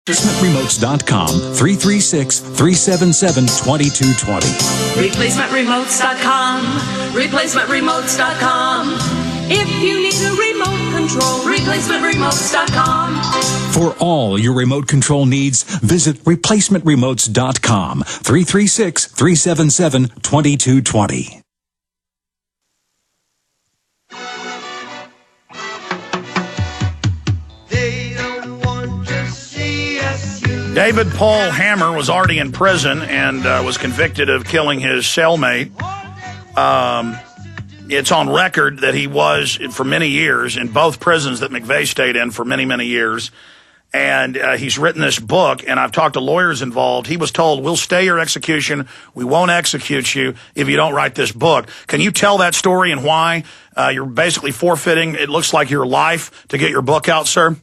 ReplacementRemotes.com, 336-377-2220. ReplacementRemotes.com, ReplacementRemotes.com. If you need a remote control, ReplacementRemotes.com. For all your remote control needs, visit ReplacementRemotes.com, 336-377-2220. David Paul Hammer was already in prison and was convicted of killing his cellmate. It's on record that he was, for many years, in both prisons that McVeigh stayed in for many, many years. And he's written this book, and I've talked to lawyers involved. He was told, we'll stay your execution. We won't execute you if you don't write this book. Can you tell that story and why you're basically forfeiting, it looks like, your life to get your book out, sir?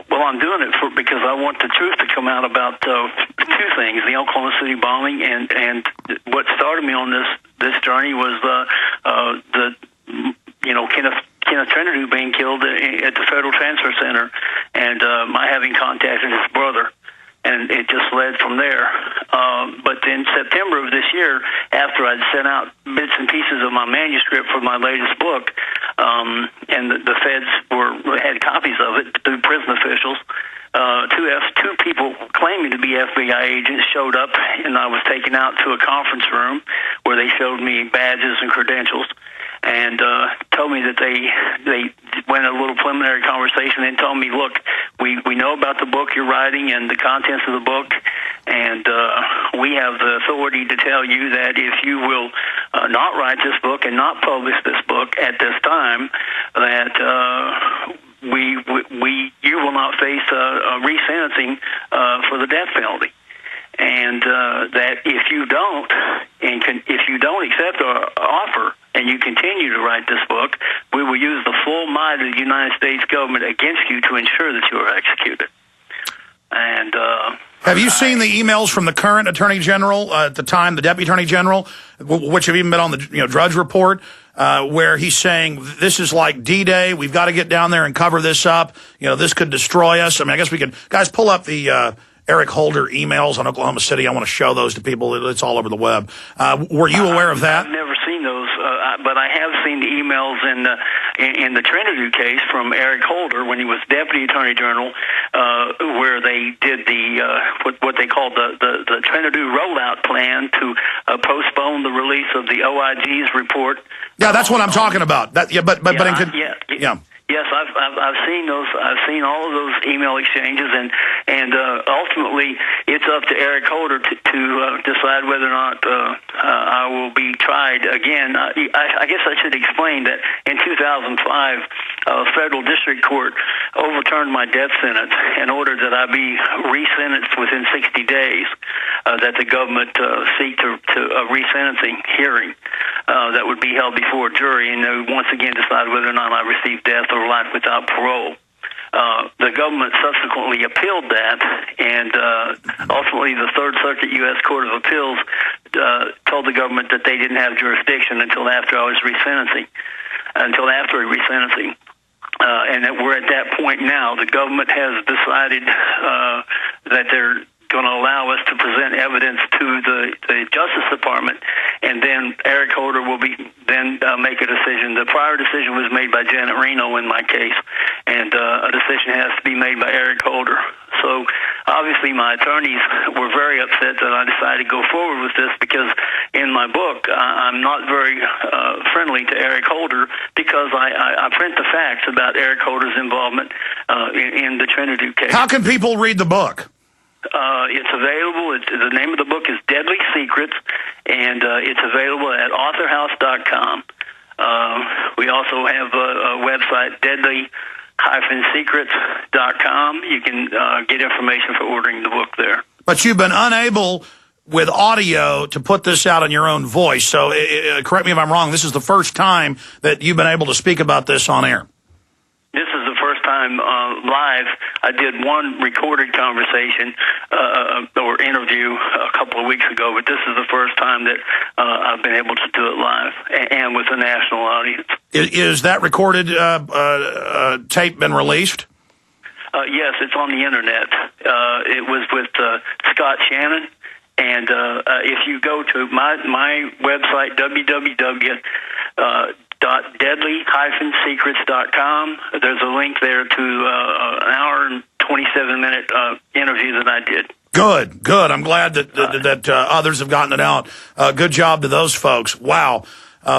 Well, I'm doing it because I want the truth to come out about two things: the Oklahoma City bombing, and what started me on this journey was Kenneth Trinity being killed at the Federal Transfer Center, and my having contacted his brother, and it just led from there. But in September of this year, after I'd sent out bits and pieces of my manuscript for my latest book, and the feds had copies of it through prison officials, two people claiming to be FBI agents showed up, and I was taken out to a conference room where they showed me badges and credentials, and told me that they went a little preliminary conversation and told me, look, we know about the book you're writing and the contents of the book, and we have the authority to tell you that if you will not write this book and not publish this book at this time, that you will not face a resentencing for the death penalty. And that if you don't accept our offer and you continue to write this book, we will use the full might of the United States government against you to ensure that you are executed. And have you seen the emails from the current Attorney General at the time, the Deputy Attorney General, which have even been on the Drudge Report, where he's saying this is like D-Day. We've got to get down there and cover this up. This could destroy us. I mean, I guess we could, guys, pull up the Eric Holder emails on Oklahoma City. I want to show those to people. It's all over the web. Were you aware of that? I've never seen those, but I have seen the emails in the Trinity case from Eric Holder when he was Deputy Attorney General, where they did what they called the Trinity rollout plan to postpone the release of the OIG's report. Yeah, that's what I'm talking about. Yes, I've seen those. I've seen all of those email exchanges, and ultimately it's up to Eric Holder to decide whether or not I will be tried again. I guess I should explain that in 2005, a federal district court overturned my death sentence and ordered that I be resentenced within 60 days. That the government seek to a resentencing hearing that would be held before a jury, and they would once again decide whether or not I received death or life without parole. The government subsequently appealed that, and ultimately the Third Circuit U.S. Court of Appeals told the government that they didn't have jurisdiction until after I was resentencing, and that we're at that point now. The government has decided that they're going to allow us to present evidence to the Justice Department, and then Eric Holder will make a decision. The prior decision was made by Janet Reno in my case, and a decision has to be made by Eric Holder. So obviously my attorneys were very upset that I decided to go forward with this, because in my book I'm not very friendly to Eric Holder, because I print the facts about Eric Holder's involvement in the Trinity case. How can people read the book? It's available. The name of the book is Deadly Secrets, and it's available at authorhouse.com. We also have a website, deadly-secrets.com. You can get information for ordering the book there. But you've been unable with audio to put this out in your own voice. So correct me if I'm wrong. This is the first time that you've been able to speak about this on air. This is the first time live. I did one recorded conversation or interview a couple of weeks ago, but this is the first time that I've been able to do it live and with a national audience. Is that recorded tape been released? Yes, it's on the internet. It was with Scott Shannon. And if you go to my website, www.deadly-secrets.com, there's a link there to an hour and 27-minute interview that I did. Good. I'm glad that others have gotten it out. Good job to those folks. Wow.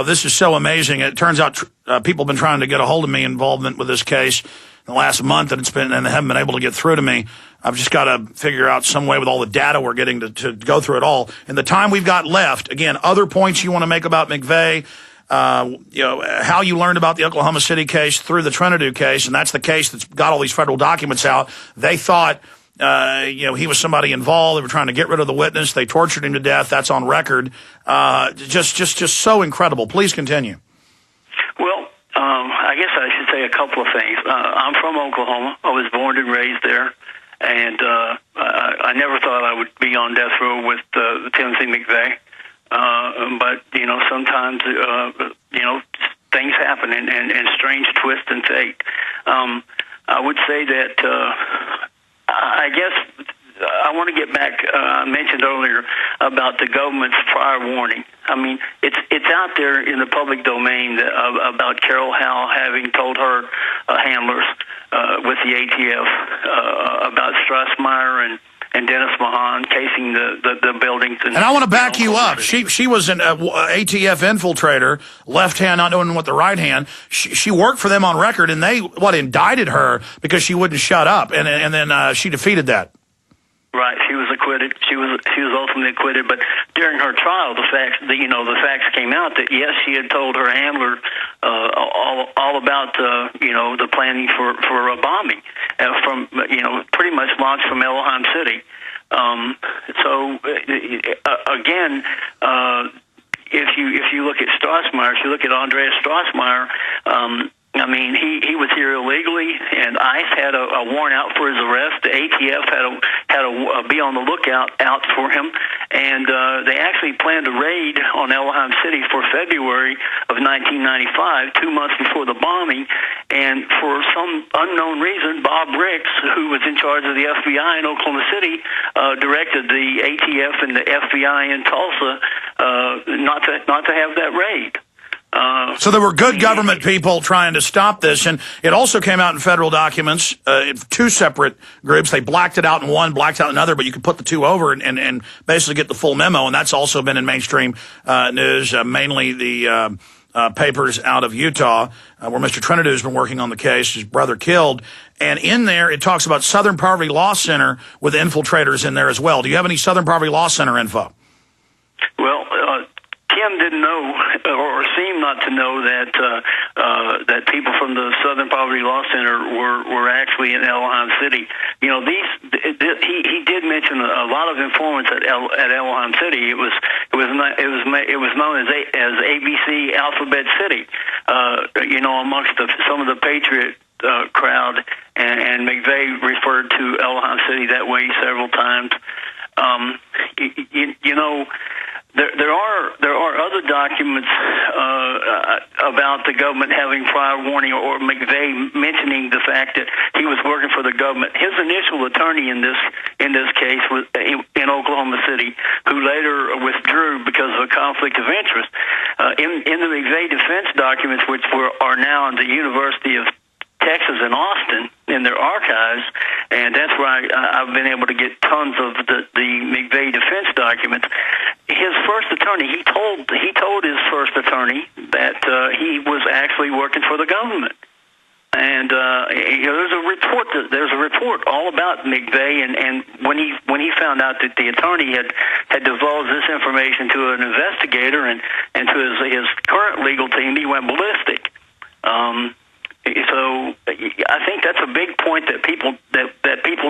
This is so amazing. It turns out people have been trying to get a hold of me involvement with this case in the last month, and they haven't been able to get through to me. I've just got to figure out some way with all the data we're getting to go through it all. In the time we've got left, again, other points you want to make about McVeigh, how you learned about the Oklahoma City case through the Trinidad case, and that's the case that's got all these federal documents out. They thought, he was somebody involved. They were trying to get rid of the witness. They tortured him to death. That's on record. Just so incredible. Please continue. Well, I guess I should say a couple of things. I'm from Oklahoma. I was born and raised there. And I never thought I would be on death row with Timothy McVeigh. But, sometimes, things happen and strange twists in fate. I would say that I guess I want to get back. I mentioned earlier about the government's prior warning. I mean, it's out there in the public domain about Carol Howe having told her handlers with the ATF about Strassmeyer and Dennis Mahan casing the buildings. And I want to back you up. She was an ATF infiltrator, left hand not knowing what the right hand. She worked for them on record, and they indicted her because she wouldn't shut up, and then she defeated that. Right, she was acquitted. She was ultimately acquitted. But during her trial, the facts came out that yes, she had told her handler all about the planning for a bombing from pretty much launched from Elohim City. Again. If you look at Strassmeyer, if you look at Andreas Strassmeyer, he was here illegally, and ICE had a warrant out for his arrest. The ATF had to be on the lookout out for him, and they actually planned a raid on Elohim City for February of 1995, 2 months before the bombing. And for some unknown reason, Bob Ricks, who was in charge of the FBI in Oklahoma City, directed the ATF and the FBI in Tulsa not to have that raid. So there were good government people trying to stop this, and it also came out in federal documents, two separate groups. They blacked it out in one, blacked out in another, but you could put the two over and basically get the full memo, and that's also been in mainstream news, mainly the papers out of Utah, where Mr. Trinidad has been working on the case, his brother killed. And in there, it talks about Southern Poverty Law Center with infiltrators in there as well. Do you have any Southern Poverty Law Center info? Well, Tim didn't know, or seemed not to know, that people from the Southern Poverty Law Center were actually in Elohim City. He did mention a lot of informants at Elohim City. It was known as ABC Alphabet City. Amongst some of the Patriot crowd, and McVeigh referred to Elohim City that way several times. There are other documents about the government having prior warning, or McVeigh mentioning the fact that he was working for the government. His initial attorney in this case was in Oklahoma City, who later withdrew because of a conflict of interest. In the McVeigh defense documents, which are now in the University of Texas in Austin in their archives, and that's where I've been able to get tons of the McVeigh defense documents. His first attorney, he told his first attorney that he was actually working for the government. And there's a report all about McVeigh, and when he found out that the attorney had divulged this information to an investigator and to his current legal team, he went ballistic. So I think that's a big point that people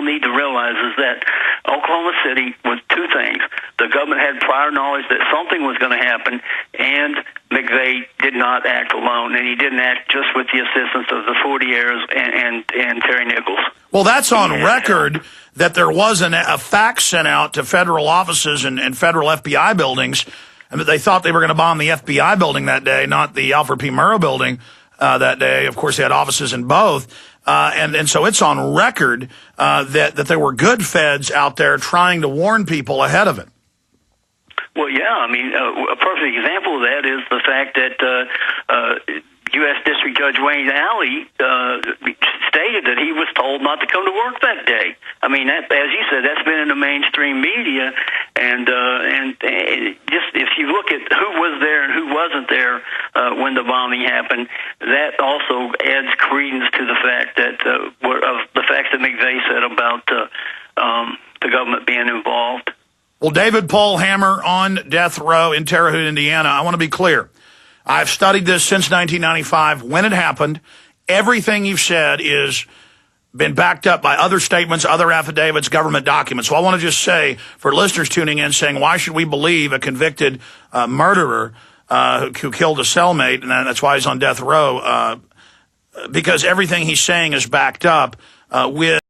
need to realize, is that Oklahoma City was two things. The government had prior knowledge that something was going to happen, and McVeigh did not act alone, and he didn't act just with the assistance of the 40ers and Terry Nichols. Well, that's on record that there was a fax sent out to federal offices and federal FBI buildings, and that they thought they were going to bomb the FBI building that day, not the Alfred P. Murrah building. That day, of course, they had offices in both. And so it's on record that there were good feds out there trying to warn people ahead of it. Well, yeah, I mean, a perfect example of that is the fact that U.S. District Judge Wayne Alley stated that he was told not to come to work that day. I mean, that, as you said, that's been in the mainstream media, and just if you look at who was there and who wasn't there when the bombing happened, that also adds credence to the fact that the facts that McVeigh said about the government being involved. Well, David Polhammer on death row in Terre Haute, Indiana. I want to be clear. I've studied this since 1995, when it happened. Everything you've said is been backed up by other statements, other affidavits, government documents. So I want to just say, for listeners tuning in, saying, why should we believe a convicted murderer who killed a cellmate, and that's why he's on death row, because everything he's saying is backed up with